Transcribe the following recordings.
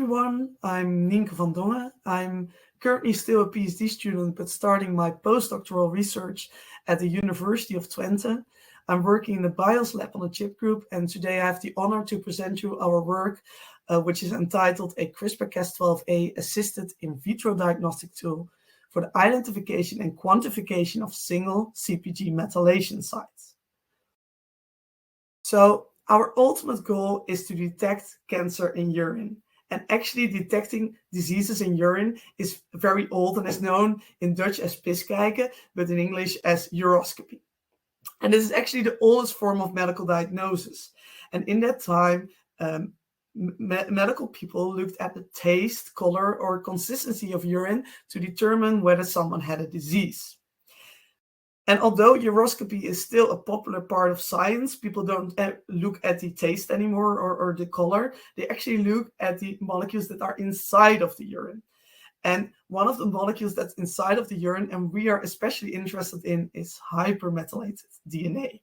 everyone, I'm Nienke van Dongen. I'm currently still a PhD student, but starting my postdoctoral research at the University of Twente. I'm working in the BIOS lab on the chip group, and today I have the honor to present you our work, which is entitled a CRISPR Cas12a assisted in vitro diagnostic tool for the identification and quantification of single CpG methylation sites. So our ultimate goal is to detect cancer in urine. And actually detecting diseases in urine is very old and is known in Dutch as Piskijken, but in English as Uroscopy. And this is actually the oldest form of medical diagnosis. And in that time, medical people looked at the taste, color, or consistency of urine to determine whether someone had a disease. And although uroscopy is still a popular part of science, people don't look at the taste anymore or the color. They actually look at the molecules that are inside of the urine. And one of the molecules that's inside of the urine, and we are especially interested in, is hypermethylated DNA.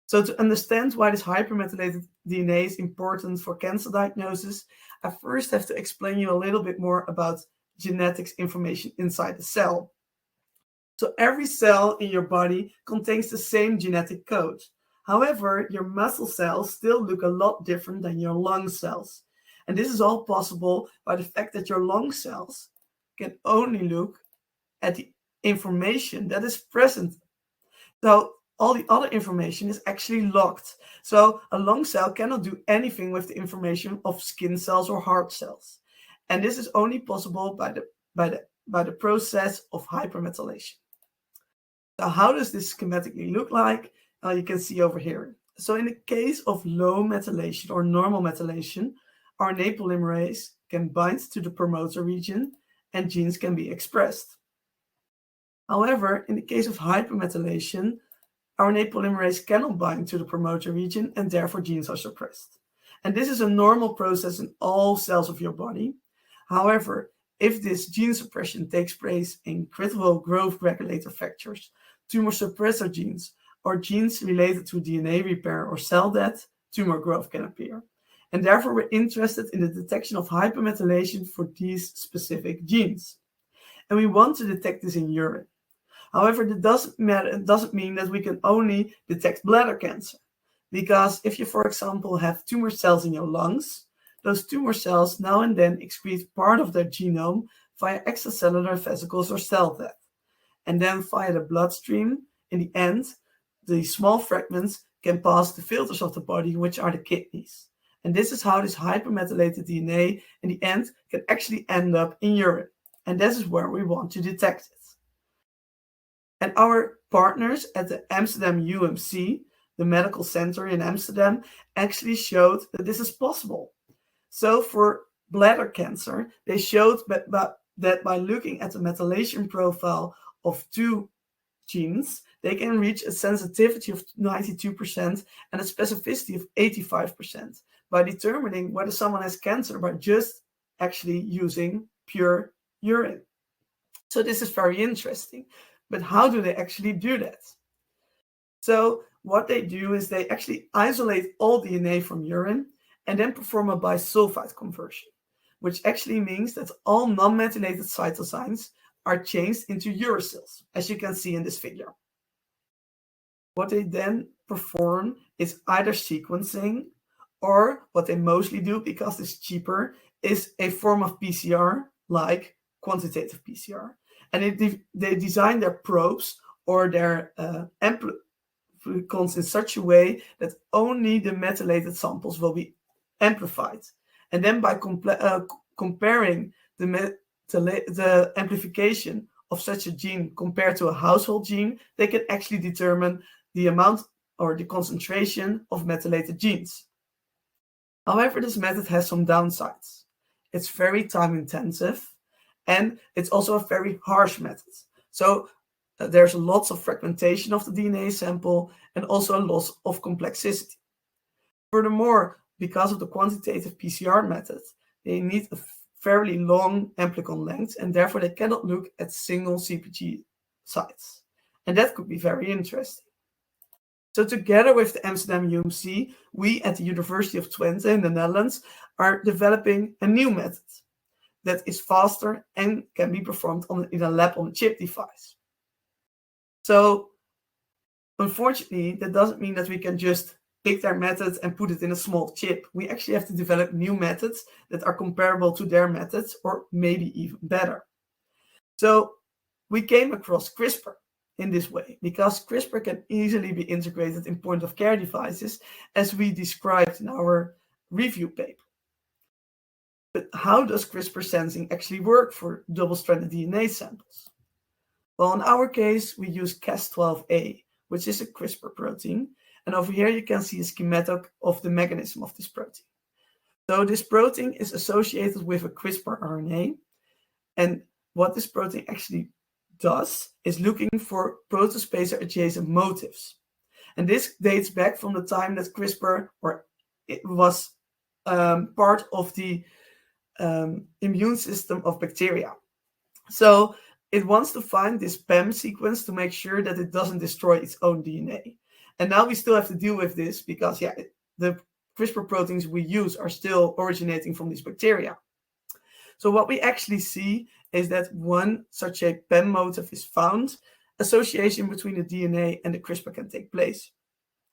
So to understand why this hypermethylated DNA is important for cancer diagnosis, I first have to explain you a little bit more about genetics information inside the cell. So every cell in your body contains the same genetic code. However, your muscle cells still look a lot different than your lung cells. And this is all possible by the fact that your lung cells can only look at the information that is present. So all the other information is actually locked. So a lung cell cannot do anything with the information of skin cells or heart cells. And this is only possible by the process of hypermethylation. So how does this schematically look like? You can see over here. So in the case of low methylation or normal methylation, RNA polymerase can bind to the promoter region and genes can be expressed. However, in the case of hypermethylation, RNA polymerase cannot bind to the promoter region and therefore genes are suppressed. And this is a normal process in all cells of your body. However, if this gene suppression takes place in critical growth regulator factors, tumor suppressor genes, or genes related to DNA repair or cell death, tumor growth can appear. And therefore, we're interested in the detection of hypermethylation for these specific genes. And we want to detect this in urine. However, it doesn't mean that we can only detect bladder cancer. Because if you, for example, have tumor cells in your lungs, those tumor cells now and then excrete part of their genome via extracellular vesicles or cell death. And then via the bloodstream, in the end, the small fragments can pass the filters of the body, which are the kidneys. And this is how this hypermethylated DNA, in the end, can actually end up in urine. And this is where we want to detect it. And our partners at the Amsterdam AuMC, the medical center in Amsterdam, actually showed that this is possible. So for bladder cancer, they showed that by looking at the methylation profile of two genes, they can reach a sensitivity of 92% and a specificity of 85% by determining whether someone has cancer by just actually using pure urine. So this is very interesting. But how do they actually do that? So what they do is they actually isolate all DNA from urine and then perform a bisulfite conversion, which actually means that all non-methylated cytosines are changed into uracils, as you can see in this figure. What they then perform is either sequencing, or what they mostly do, because it's cheaper, is a form of PCR like quantitative PCR. And they design their probes or their amplicons in such a way that only the methylated samples will be amplified. And then by comparing the amplification of such a gene compared to a household gene, they can actually determine the amount or the concentration of methylated genes. However, this method has some downsides. It's very time intensive and it's also a very harsh method. So there's lots of fragmentation of the DNA sample and also a loss of complexity. Furthermore, because of the quantitative PCR method, they need a fairly long amplicon length and therefore they cannot look at single CpG sites. And that could be very interesting. So together with the Amsterdam UMC, we at the University of Twente in the Netherlands are developing a new method that is faster and can be performed in a lab-on-a-chip device. So unfortunately, that doesn't mean that we can just pick their methods and put it in a small chip. We actually have to develop new methods that are comparable to their methods or maybe even better. So we came across CRISPR in this way because CRISPR can easily be integrated in point-of-care devices as we described in our review paper. But how does CRISPR sensing actually work for double-stranded DNA samples? Well, in our case, we use Cas12a, which is a CRISPR protein. And over here, you can see a schematic of the mechanism of this protein. So this protein is associated with a CRISPR RNA. And what this protein actually does is looking for protospacer adjacent motifs. And this dates back from the time that CRISPR was part of the immune system of bacteria. So it wants to find this PEM sequence to make sure that it doesn't destroy its own DNA. And now we still have to deal with this because the CRISPR proteins we use are still originating from these bacteria. So what we actually see is that when such a PEM motif is found, association between the DNA and the CRISPR can take place.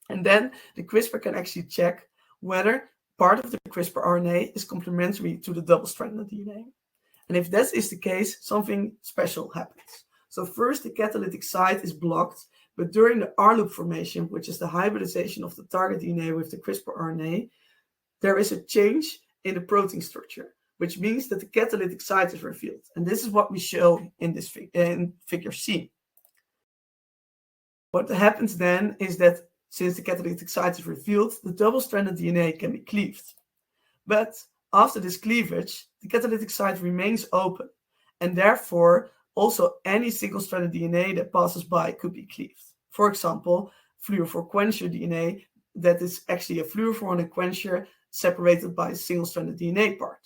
And then the CRISPR can actually check whether part of the CRISPR RNA is complementary to the double-stranded DNA. And if that is the case, something special happens. So first, the catalytic site is blocked, but during the R-loop formation, which is the hybridization of the target DNA with the CRISPR RNA, there is a change in the protein structure, which means that the catalytic site is revealed. And this is what we show in this in figure C. What happens then is that since the catalytic site is revealed, the double-stranded DNA can be cleaved. But after this cleavage, the catalytic site remains open, and therefore also any single-stranded DNA that passes by could be cleaved. For example, fluorophore quencher DNA that is actually a fluorophore quencher separated by a single-stranded DNA part.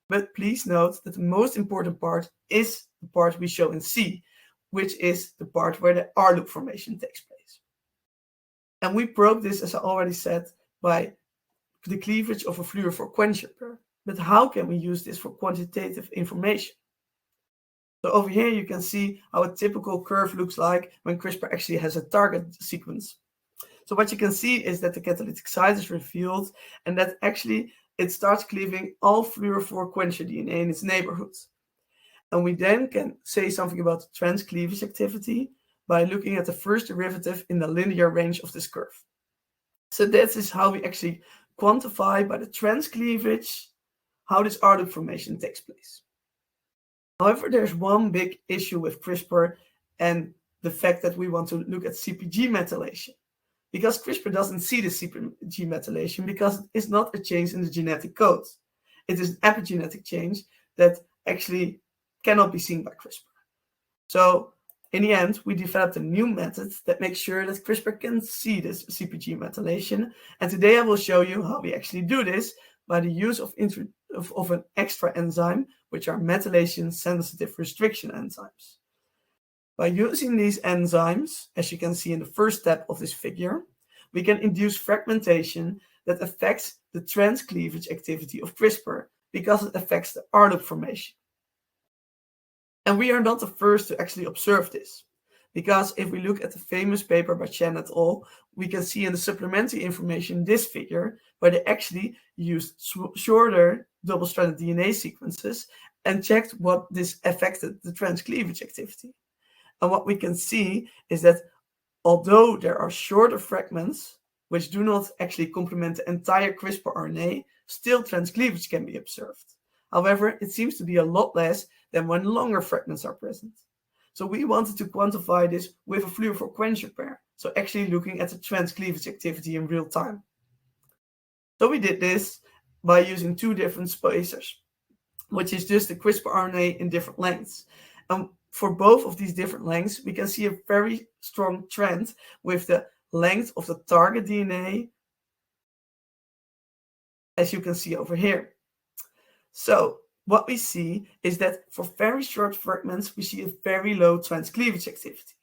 But please note that the most important part is the part we show in C, which is the part where the R-loop formation takes place. And we probe this, as I already said, by the cleavage of a fluorophore quencher pair. But how can we use this for quantitative information? So over here you can see how a typical curve looks like when CRISPR actually has a target sequence. So what you can see is that the catalytic site is revealed and that actually it starts cleaving all fluorophore quencher DNA in its neighborhoods. And we then can say something about the trans-cleavage activity by looking at the first derivative in the linear range of this curve. So that is how we actually quantify by the trans-cleavage how this R-loop formation takes place. However, there's one big issue with CRISPR and the fact that we want to look at CpG methylation. Because CRISPR doesn't see the CpG methylation because it is not a change in the genetic code. It is an epigenetic change that actually cannot be seen by CRISPR. So in the end, we developed a new method that makes sure that CRISPR can see this CpG methylation. And today I will show you how we actually do this by the use of an extra enzyme, which are methylation-sensitive restriction enzymes. By using these enzymes, as you can see in the first step of this figure, we can induce fragmentation that affects the trans-cleavage activity of CRISPR because it affects the R-loop formation. And we are not the first to actually observe this, because if we look at the famous paper by Chen et al., we can see in the supplementary information in this figure where they actually used shorter double-stranded DNA sequences and checked what this affected the trans-cleavage activity. And what we can see is that although there are shorter fragments, which do not actually complement the entire CRISPR RNA, still trans-cleavage can be observed. However, it seems to be a lot less than when longer fragments are present. So we wanted to quantify this with a fluorophore quencher pair, so actually looking at the trans-cleavage activity in real time. So we did this by using two different spacers, which is just the CRISPR RNA in different lengths. And for both of these different lengths, we can see a very strong trend with the length of the target DNA, as you can see over here. So what we see is that for very short fragments, we see a very low trans-cleavage activity.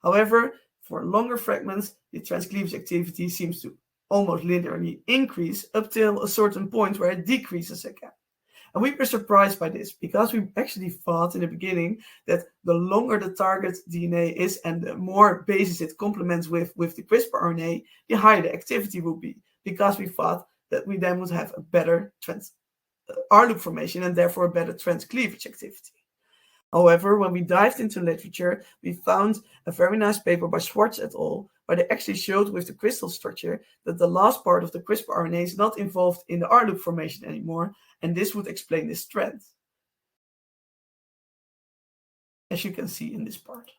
However, For longer fragments, the transcleavage activity seems to almost linearly increase up till a certain point where it decreases again. And we were surprised by this because we actually thought in the beginning that the longer the target DNA is and the more bases it complements with the CRISPR RNA, the higher the activity will be, because we thought that we then would have a better R-loop formation and therefore a better transcleavage activity. However, when we dived into literature, we found a very nice paper by Schwartz et al., where they actually showed with the crystal structure that the last part of the CRISPR RNA is not involved in the R-loop formation anymore, and this would explain this trend, as you can see in this part.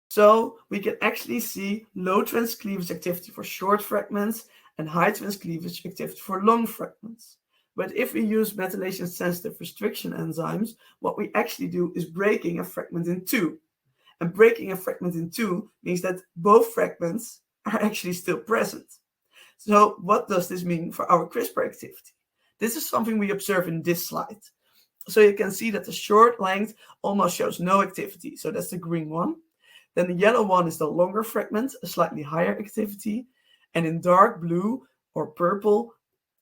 So we can actually see low transcleavage activity for short fragments and high transcleavage activity for long fragments. But if we use methylation-sensitive restriction enzymes, what we actually do is breaking a fragment in two. And breaking a fragment in two means that both fragments are actually still present. So what does this mean for our CRISPR activity? This is something we observe in this slide. So you can see that the short length almost shows no activity. So that's the green one. Then the yellow one is the longer fragment, a slightly higher activity. And in dark blue or purple,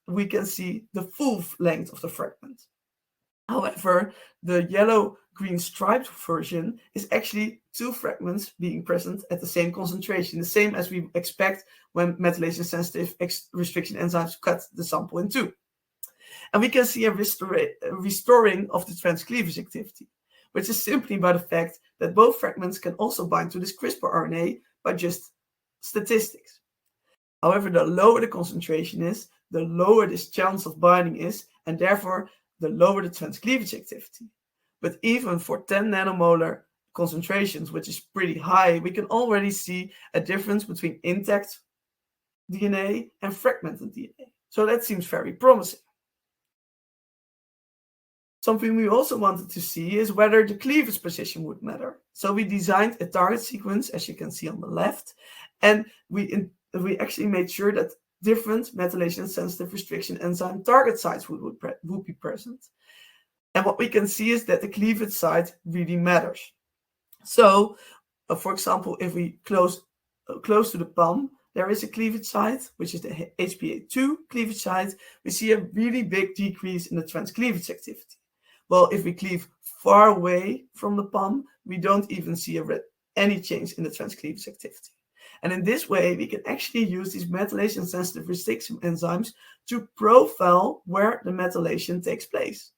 we can see the full length of the fragment. However, the yellow-green striped version is actually two fragments being present at the same concentration, the same as we expect when methylation-sensitive restriction enzymes cut the sample in two. And we can see a restoring of the transcleavage activity, which is simply by the fact that both fragments can also bind to this CRISPR RNA by just statistics. However, the lower the concentration is, the lower this chance of binding is, and therefore the lower the transcleavage activity. But even for 10 nanomolar concentrations, which is pretty high, we can already see a difference between intact DNA and fragmented DNA. So that seems very promising. Something we also wanted to see is whether the cleavage position would matter. So we designed a target sequence, as you can see on the left, and we actually made sure that different methylation-sensitive restriction enzyme target sites would be present. And what we can see is that the cleavage site really matters. So, for example, if we close to the palm, there is a cleavage site, which is the HPA2 cleavage site. We see a really big decrease in the transcleavage activity. Well, if we cleave far away from the palm, we don't even see any change in the transcleavage activity. And in this way, we can actually use these methylation-sensitive restriction enzymes to profile where the methylation takes place.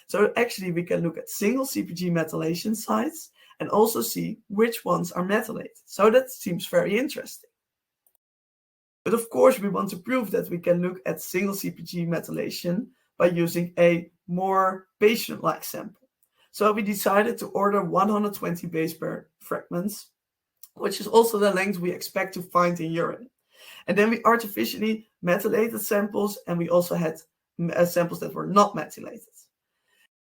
So actually, we can look at single CpG methylation sites and also see which ones are methylated. So that seems very interesting. But of course, we want to prove that we can look at single CpG methylation by using a more patient-like sample. So we decided to order 120 base pair fragments, which is also the length we expect to find in urine. And then we artificially methylated samples, and we also had samples that were not methylated.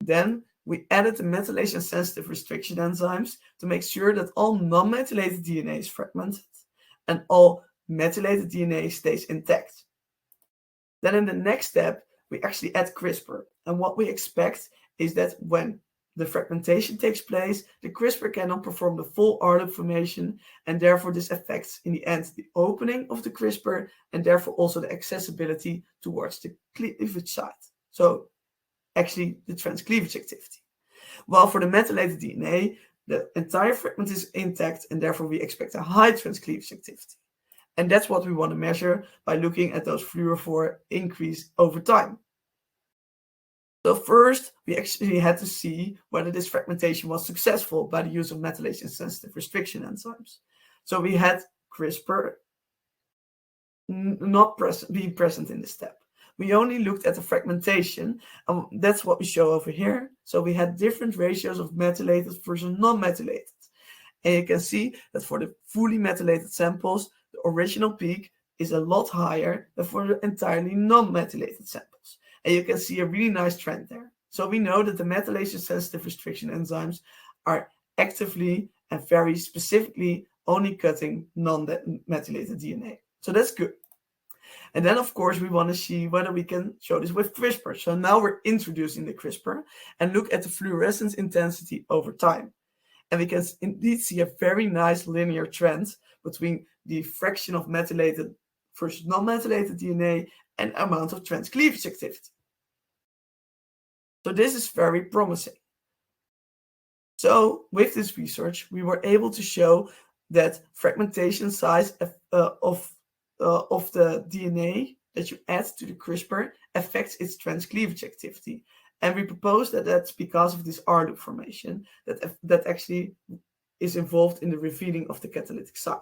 Then we added the methylation-sensitive restriction enzymes to make sure that all non-methylated DNA is fragmented and all methylated DNA stays intact. Then in the next step, we actually add CRISPR. And what we expect is that when the fragmentation takes place, the CRISPR cannot perform the full R-loop formation, and therefore this affects in the end the opening of the CRISPR and therefore also the accessibility towards the cleavage site. So actually the transcleavage activity. While for the methylated DNA, the entire fragment is intact and therefore we expect a high transcleavage activity. And that's what we want to measure by looking at those fluorophore increase over time. So first, we actually had to see whether this fragmentation was successful by the use of methylation-sensitive restriction enzymes. So we had CRISPR not being present in this step. We only looked at the fragmentation, and that's what we show over here. So we had different ratios of methylated versus non-methylated. And you can see that for the fully methylated samples, the original peak is a lot higher than for the entirely non-methylated samples. And you can see a really nice trend there. So we know that the methylation-sensitive restriction enzymes are actively and very specifically only cutting non-methylated DNA. So that's good. And then, of course, we want to see whether we can show this with CRISPR. So now we're introducing the CRISPR and look at the fluorescence intensity over time. And we can indeed see a very nice linear trend between the fraction of methylated versus non-methylated DNA and amount of transcleavage activity. So this is very promising. So with this research, we were able to show that fragmentation size of the DNA that you add to the CRISPR affects its transcleavage activity. And we propose that that's because of this R loop formation that actually is involved in the revealing of the catalytic site.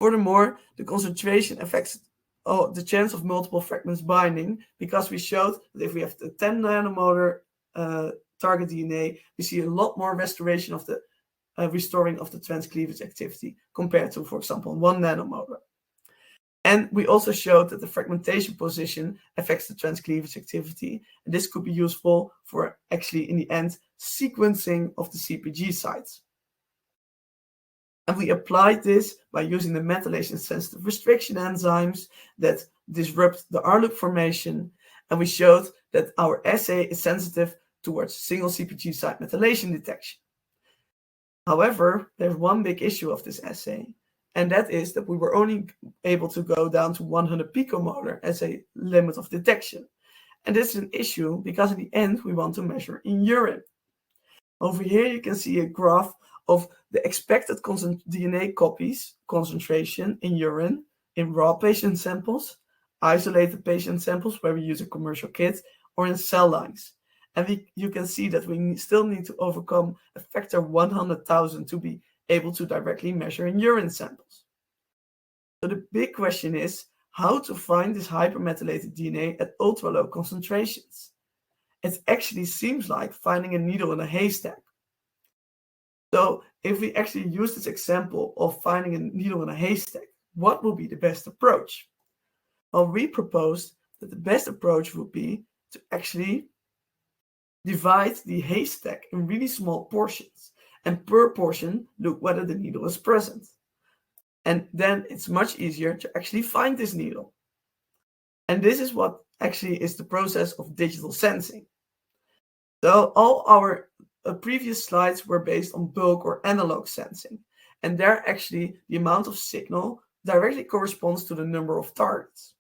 Furthermore, the concentration affects the chance of multiple fragments binding, because we showed that if we have the 10 nanomolar target DNA, we see a lot more restoration of the restoring of the transcleavage activity compared to, for example, 1 nanomolar. And we also showed that the fragmentation position affects the transcleavage activity, and this could be useful for actually, in the end, sequencing of the CpG sites. And we applied this by using the methylation-sensitive restriction enzymes that disrupt the R loop formation, and we showed that our assay is sensitive towards single CpG site methylation detection. However, there's one big issue of this assay, and that is that we were only able to go down to 100 picomolar as a limit of detection. And this is an issue because in the end, we want to measure in urine. Over here, you can see a graph of the expected DNA copies concentration in urine in raw patient samples, isolated patient samples where we use a commercial kit, or in cell lines. And you can see that we still need to overcome a factor of 100,000 to be able to directly measure in urine samples. So the big question is how to find this hypermethylated DNA at ultra low concentrations. It actually seems like finding a needle in a haystack. So if we actually use this example of finding a needle in a haystack, what will be the best approach? Well, we proposed that the best approach would be to actually divide the haystack in really small portions, and per portion look whether the needle is present. And then it's much easier to actually find this needle. And this is what actually is the process of digital sensing. So all our previous slides were based on bulk or analog sensing, and there actually the amount of signal directly corresponds to the number of targets.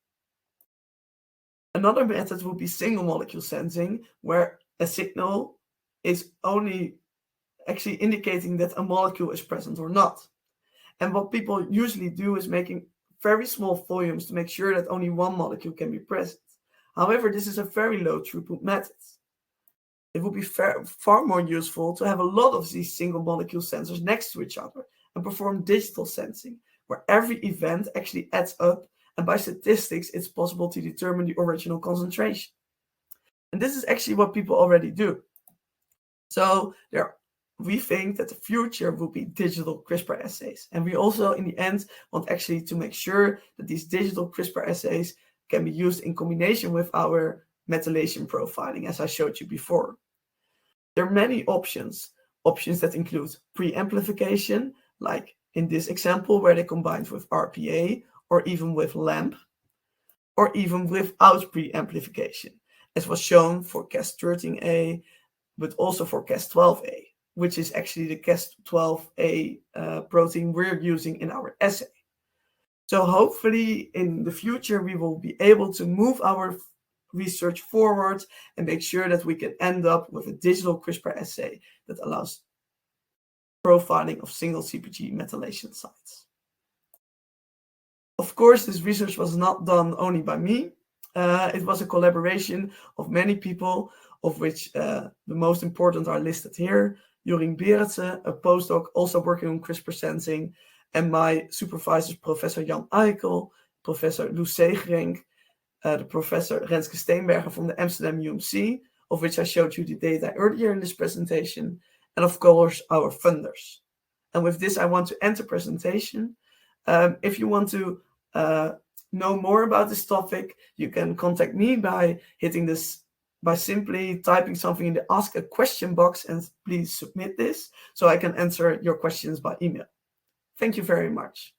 Another method would be single molecule sensing, where a signal is only actually indicating that a molecule is present or not. And what people usually do is making very small volumes to make sure that only one molecule can be present. However, this is a very low throughput method. It would be far more useful to have a lot of these single molecule sensors next to each other and perform digital sensing, where every event actually adds up, and by statistics, it's possible to determine the original concentration. And this is actually what people already do. So we think that the future will be digital CRISPR assays. And we also, in the end, want actually to make sure that these digital CRISPR assays can be used in combination with our methylation profiling, as I showed you before. There are many options that include pre-amplification, like in this example where they combined with RPA, or even with LAMP, or even without pre-amplification, as was shown for Cas13a, but also for Cas12a, which is actually the Cas12a protein we're using in our assay. So hopefully in the future, we will be able to move our research forward and make sure that we can end up with a digital CRISPR assay that allows profiling of single CpG methylation sites. Of course, this research was not done only by me. It was a collaboration of many people, of which the most important are listed here. Jorin Berendsen, a postdoc also working on CRISPR sensing, and my supervisors, Professor Jan Eikel, Professor Lou Segerink, the Professor Renske Steenbergen from the Amsterdam UMC, of which I showed you the data earlier in this presentation, and of course our funders. And with this, I want to end the presentation. If you want to know more about this topic, you can contact me by hitting this, by simply typing something in the Ask a Question box, and please submit this so I can answer your questions by email. Thank you very much.